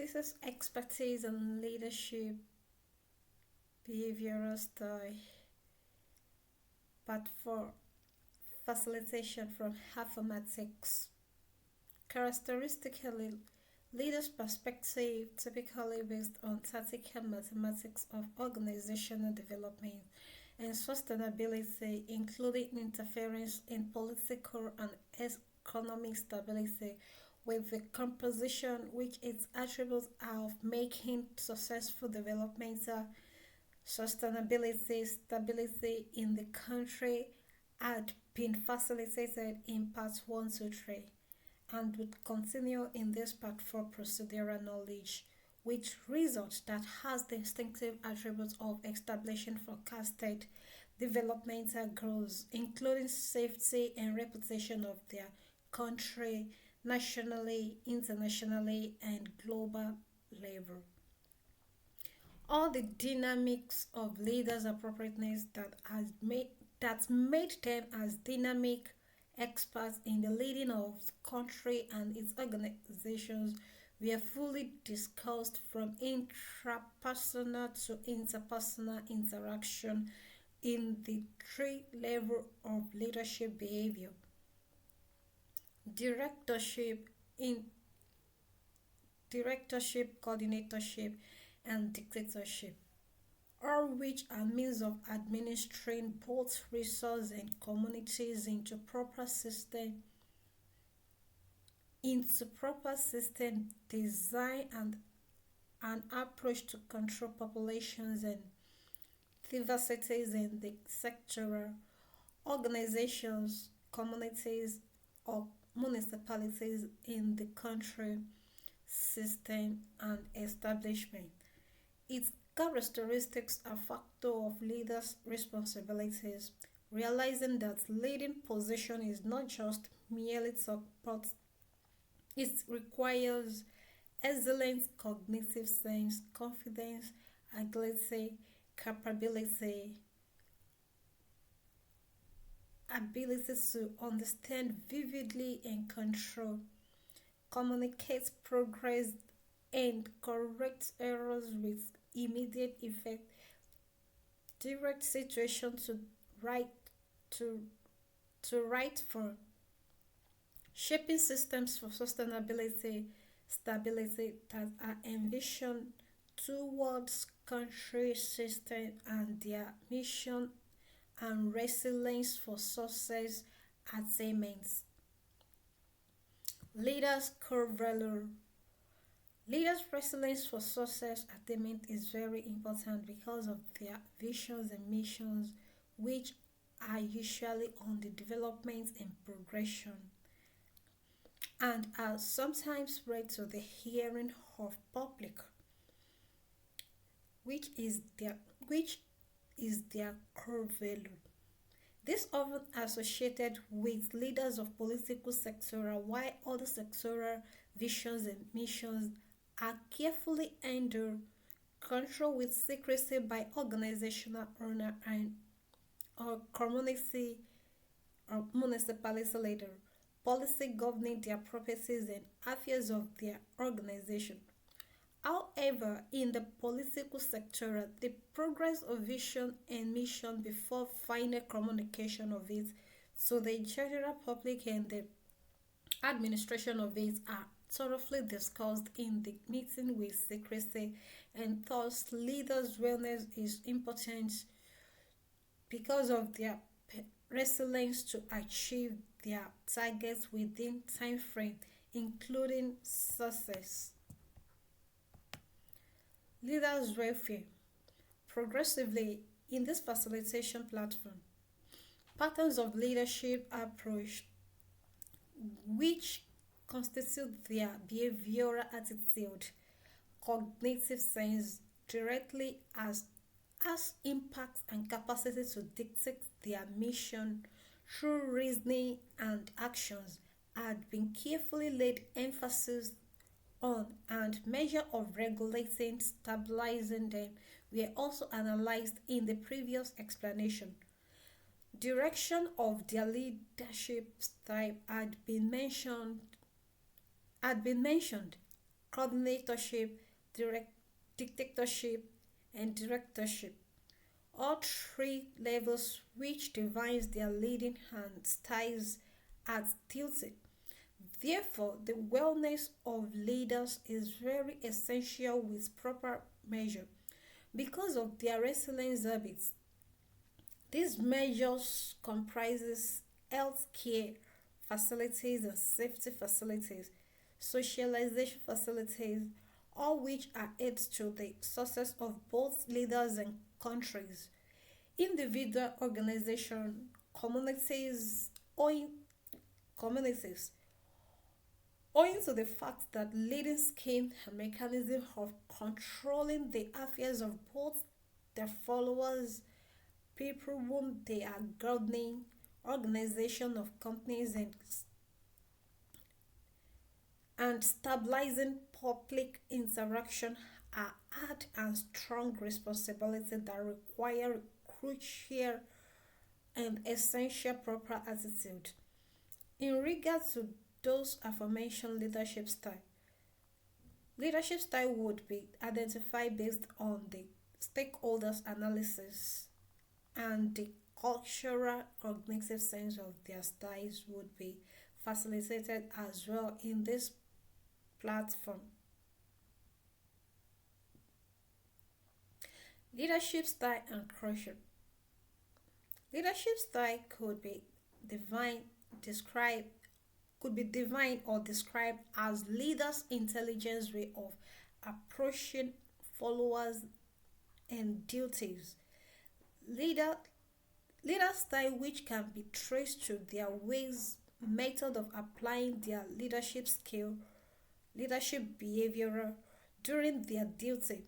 This is expertise in leadership, behavioral style, part 4, facilitation from mathematics. Characteristically, leaders' perspective typically based on tactical mathematics of organizational development and sustainability, including interference in political and economic stability, with the composition which its attributes of making successful developmental sustainability, stability in the country had been facilitated in parts 1 to 3 and would continue in this part for procedural knowledge, which results that has the instinctive attributes of establishing forecasted developmental goals, including safety and reputation of their country nationally, internationally, and global level. All the dynamics of leaders' appropriateness that made them as dynamic experts in the leading of the country and its organizations were fully discussed from intrapersonal to interpersonal interaction in the three levels of leadership behavior: directorship, in directorship, coordinatorship, and dictatorship, all which are means of administering both resources and communities into proper system design and an approach to control populations and diversities in the sectoral organizations, communities, or municipalities in the country, system, and establishment. Its characteristics are factor of leaders' responsibilities, realizing that leading position is not just merely talk, but it requires excellent cognitive sense, confidence, agility, capability, ability to understand vividly and control, communicate progress, and correct errors with immediate effect, direct situation right to right for shaping systems for sustainability, stability that are envisioned towards country system and their mission and resilience for success attainments. Leaders core value. Leaders' resilience for success attainment is very important because of their visions and missions, which are usually on the development and progression, and are sometimes read to the hearing of public, which is their which is their core value. This often associated with leaders of political sector, while other sectoral visions and missions are carefully under control with secrecy by organizational owner and or community or municipality leader, policy governing their properties and affairs of their organization. However, in the political sector, the progress of vision and mission before final communication of it to the general public and the administration of it are thoroughly discussed in the meeting with secrecy, and thus leaders' wellness is important because of their resilience to achieve their targets within time frame, including success. Leaders' welfare. Progressively, in this facilitation platform, patterns of leadership approach which constitute their behavioral attitude, cognitive sense directly as impact and capacity to dictate their mission through reasoning and actions had been carefully laid emphasis on, and measure of regulating stabilizing them were also analyzed in the previous explanation. Direction of their leadership style had been mentioned coordinatorship, direct dictatorship, and directorship. All three levels which defines their leading hand styles as duty. Therefore, the wellness of leaders is very essential with proper measure because of their resilience habits. These measures comprises healthcare facilities and safety facilities, socialization facilities, all which are aids to the success of both leaders and countries. Individual organization, communities, owing communities, owing to the fact that leading scheme and mechanism of controlling the affairs of both their followers, people whom they are governing, organization of companies and stabilizing public interaction are hard and strong responsibilities that require crucial and essential proper attitude. In regard to those aforementioned leadership style would be identified based on the stakeholders analysis and the cultural cognitive sense of their styles would be facilitated as well in this platform. Leadership style and culture. Leadership style divine, described could be defined or described as leaders' intelligence way of approaching followers and duties. Leader leader style which can be traced to their ways method of applying their leadership skill, leadership behavior during their duty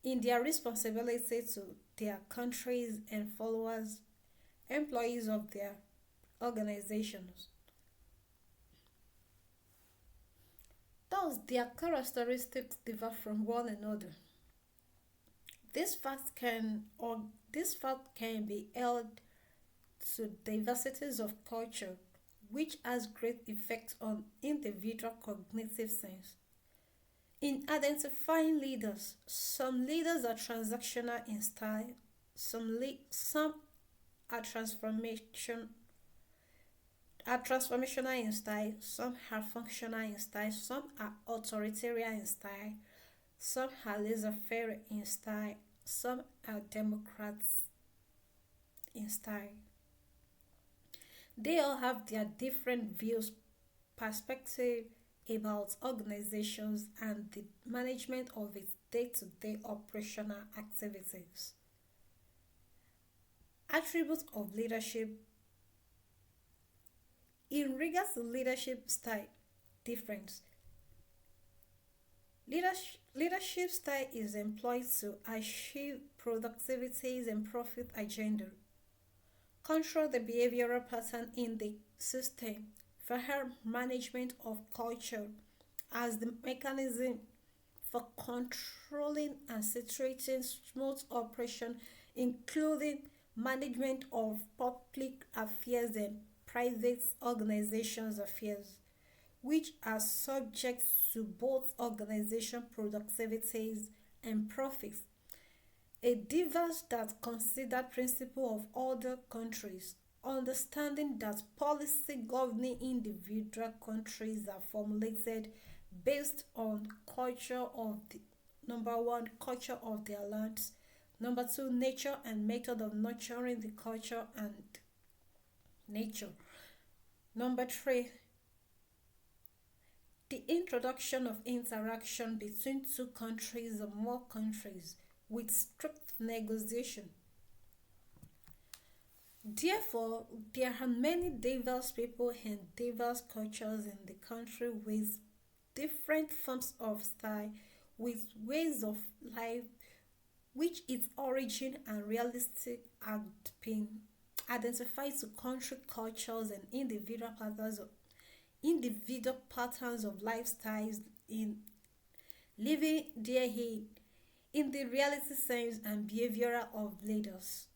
in their responsibility to their countries and followers, employees of their organizations. Thus, their characteristics differ from one another. This fact can or this fact can be held to diversities of culture, which has great effect on individual cognitive sense. In identifying leaders, some leaders are transactional in style, some are transformational in style, some are functional in style, some are authoritarian in style, some are laissez-faire in style, some are democrats in style. They all have their different views, perspective about organizations and the management of its day-to-day operational activities. Attributes of leadership. In regards to leadership style difference, leadership style is employed to achieve productivities and profit agenda, control the behavioral pattern in the system, for management of culture as the mechanism for controlling and situating smooth operation, including management of public affairs and private organizations affairs, which are subject to both organization productivities and profits. A diverse that consider principle of other countries, understanding that policy governing individual countries are formulated based on culture of the number one, culture of their lands, number two, nature and method of nurturing the culture and nature, number three, the introduction of interaction between two countries or more countries with strict negotiation. Therefore, there are many diverse people and diverse cultures in the country with different forms of style, with ways of life, which its origin and realistic have been identified to country cultures and individual patterns of lifestyles in living therein in the reality sense and behavioral of leaders.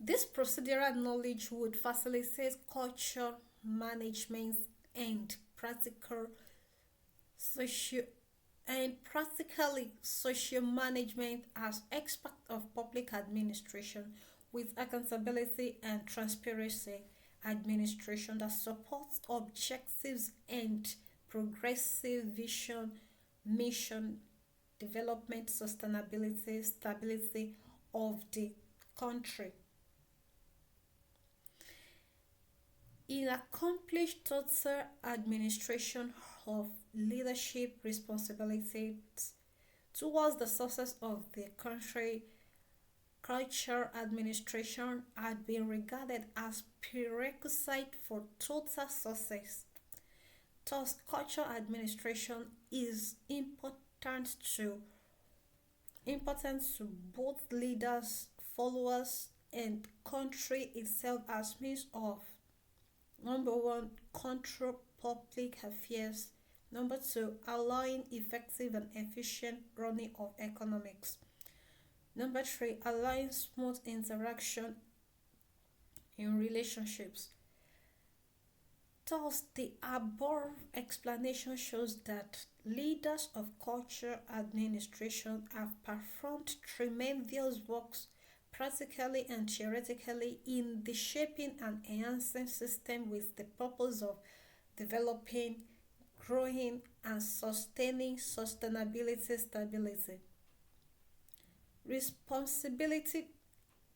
This procedural knowledge would facilitate culture management and practical socio practically social management as expert of public administration with accountability and transparency administration that supports objectives and progressive vision, mission, development, sustainability, stability of the country. In accomplished total administration of leadership responsibilities towards the success of the country, culture administration had been regarded as prerequisite for total success. Thus, culture administration is to important to both leaders, followers, and country itself as means of number one, control public affairs. Number two, allowing effective and efficient running of economics. Number three, allowing smooth interaction in relationships. Thus, the above explanation shows that leaders of culture administration have performed tremendous works practically and theoretically in the shaping and enhancing system with the purpose of developing, growing, and sustaining sustainability stability. Responsibility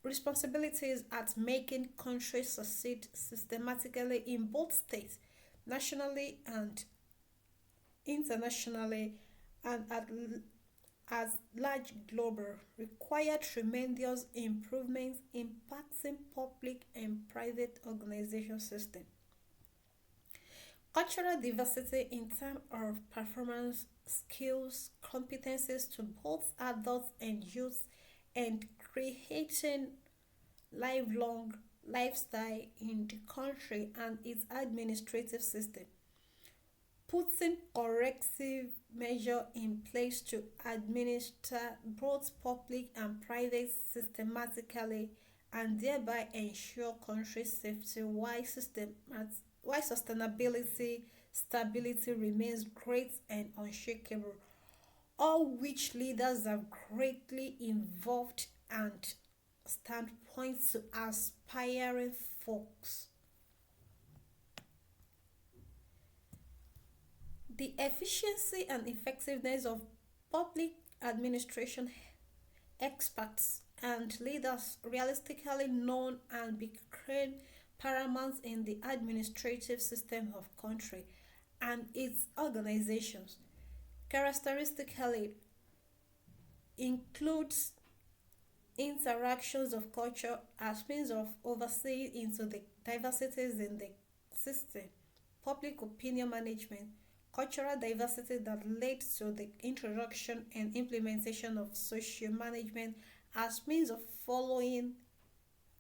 responsibilities at making countries succeed systematically in both states, nationally and internationally, and as large global require tremendous improvements impacting public and private organization system. Cultural diversity in terms of performance, skills, competencies to both adults and youth, and creating lifelong lifestyle in the country and its administrative system, putting corrective measures in place to administer both public and private systematically and thereby ensure country safety while sustainability stability remains great and unshakable, all which leaders are greatly involved and standpoints to aspiring folks. The efficiency and effectiveness of public administration experts and leaders realistically known and became paramount in the administrative system of country and its organizations. Characteristically includes interactions of culture as means of overseeing into the diversities in the system, public opinion management, cultural diversity that led to the introduction and implementation of social management as means of following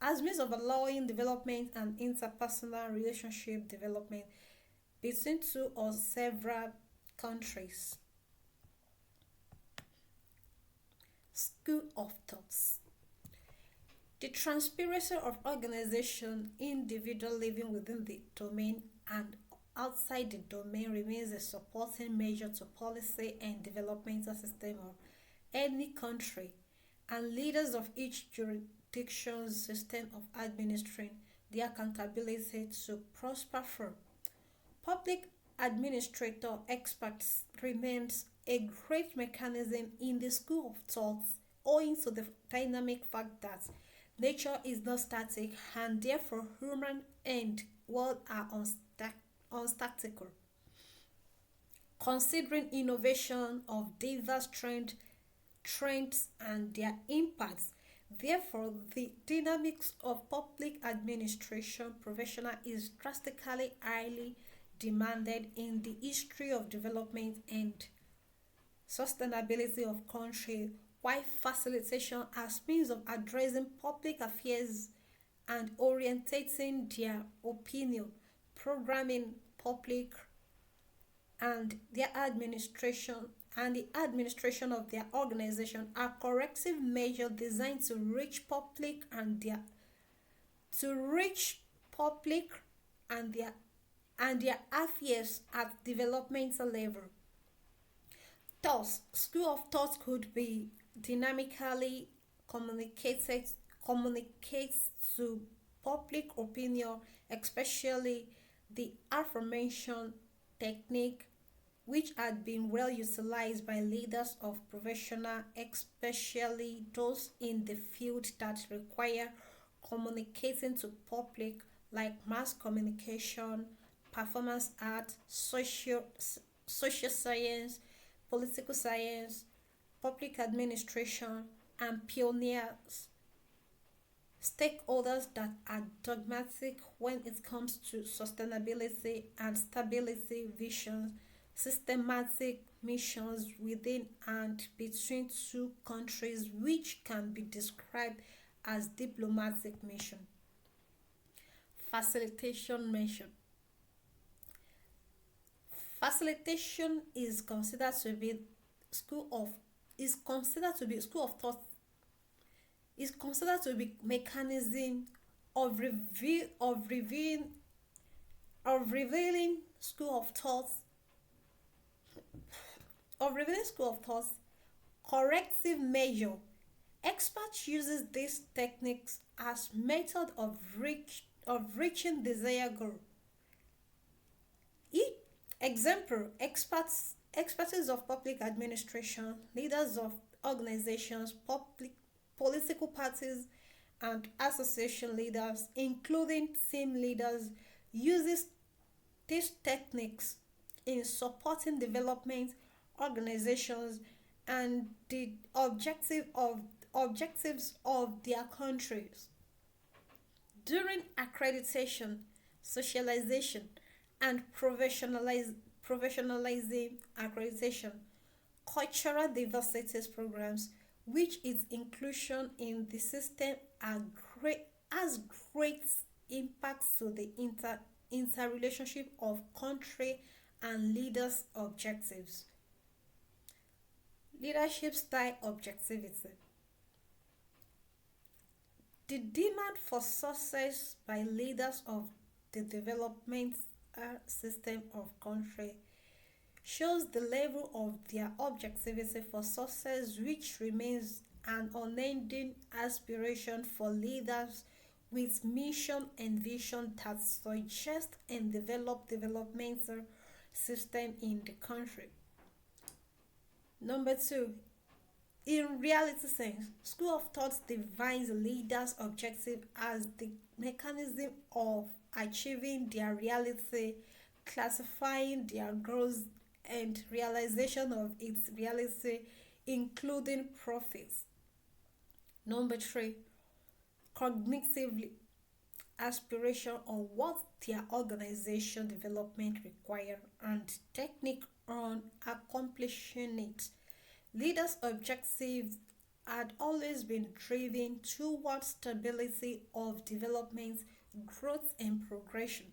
as means of allowing development and interpersonal relationship development between two or several countries. School of thoughts. The transparency of organization, individual living within the domain and outside the domain remains a supporting measure to policy and developmental system of any country, and leaders of each jurisdiction's system of administering the accountability to prosper from. Public administrator experts remains a great mechanism in the school of thoughts owing to the dynamic fact that nature is not static and therefore human and world are unstatical. Considering innovation of diverse trends and their impacts, therefore the dynamics of public administration professional is drastically highly demanded in the history of development and sustainability of country, while facilitation as means of addressing public affairs and orientating their opinion, programming public and their administration of their organization are corrective measures designed to reach public and their and their affairs at developmental level. Thus, school of thought could be dynamically communicated communicates to public opinion, especially the aforementioned technique which had been well utilized by leaders of professional, especially those in the field that require communicating to public like mass communication, performance art, social science, political science, public administration, and pioneers, stakeholders that are dogmatic when it comes to sustainability and stability visions, systematic missions within and between two countries, which can be described as diplomatic mission. Facilitation mission. Facilitation school of school of thought is considered to be mechanism of revealing school of thought school of thought corrective measure. Experts uses these techniques as method of reaching desired goal. E- Example: experts of public administration, leaders of organizations, public political parties, and association leaders, including team leaders, uses these techniques in supporting development organizations and the objectives of their countries. During accreditation, socialization, and professionalizing accreditation, cultural diversity programs, which its inclusion in the system are great, has great impacts to the interrelationship of country and leaders' objectives. Leadership style objectivity. The demand for success by leaders of the development system of country shows the level of their objectivity for success, which remains an unending aspiration for leaders with mission and vision that suggest and develop developmental system in the country. Number two, in reality sense, school of thought defines leaders' objective as the mechanism of achieving their reality, classifying their goals, and realization of its reality, including profits. Number three, cognitively aspiration on what their organization development require and technique on accomplishing it. Leaders' objectives had always been driven towards stability of development, growth and progression,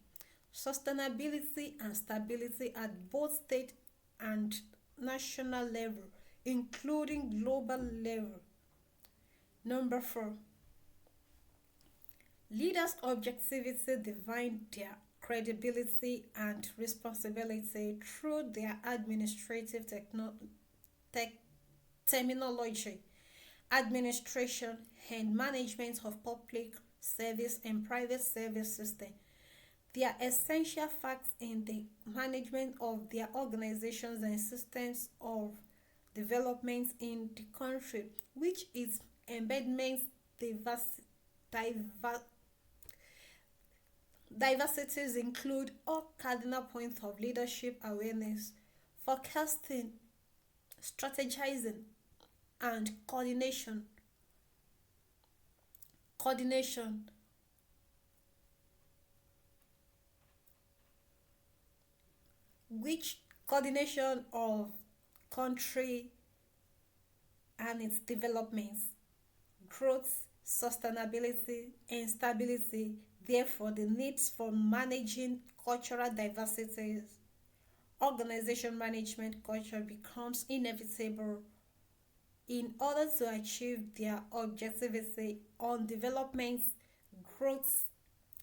sustainability and stability at both state and national level, including global level. Number four, leaders' objectivity define their credibility and responsibility through their administrative tech terminology, administration, and management of public service and private service system. They are essential facts in the management of their organizations and systems of development in the country, which is embedments diverse, diver, diversities include all cardinal points of leadership awareness, forecasting, strategizing, and coordination, which coordination of country and its developments, growth, sustainability, and stability. Therefore, the needs for managing cultural diversities, organization management culture becomes inevitable in order to achieve their objectivity on development, growth,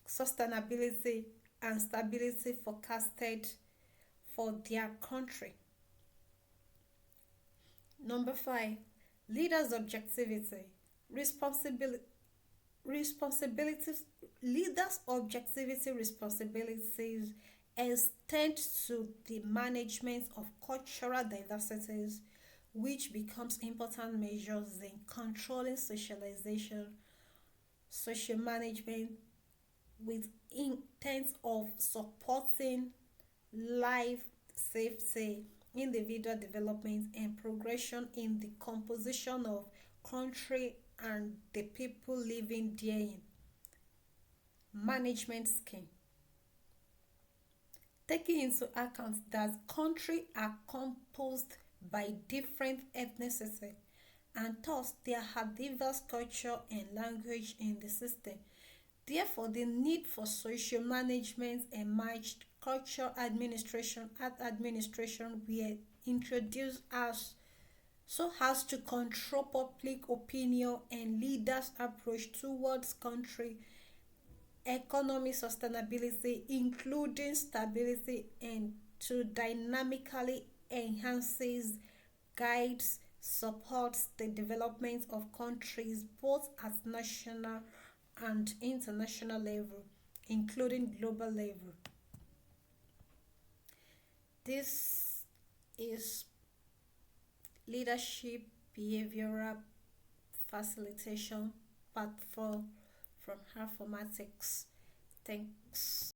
sustainability. and stability forecasted for their country. Number five, leaders' objectivity. Responsibility responsibilities Leaders' objectivity responsibilities extend to the management of cultural diversities, which becomes important measures in controlling socialization, social management, with intent of supporting life safety, individual development, and progression in the composition of country and the people living therein. Management scheme. Taking into account that countries are composed by different ethnicities and thus there are diverse culture and language in the system. Therefore, the need for social management and matched cultural administration were introduced as to control public opinion and leaders' approach towards country economic sustainability, including stability, and to dynamically enhances, guides, supports the development of countries both at national and international level, including global level. This is leadership behavioral facilitation part 4 from Informatics. Thanks.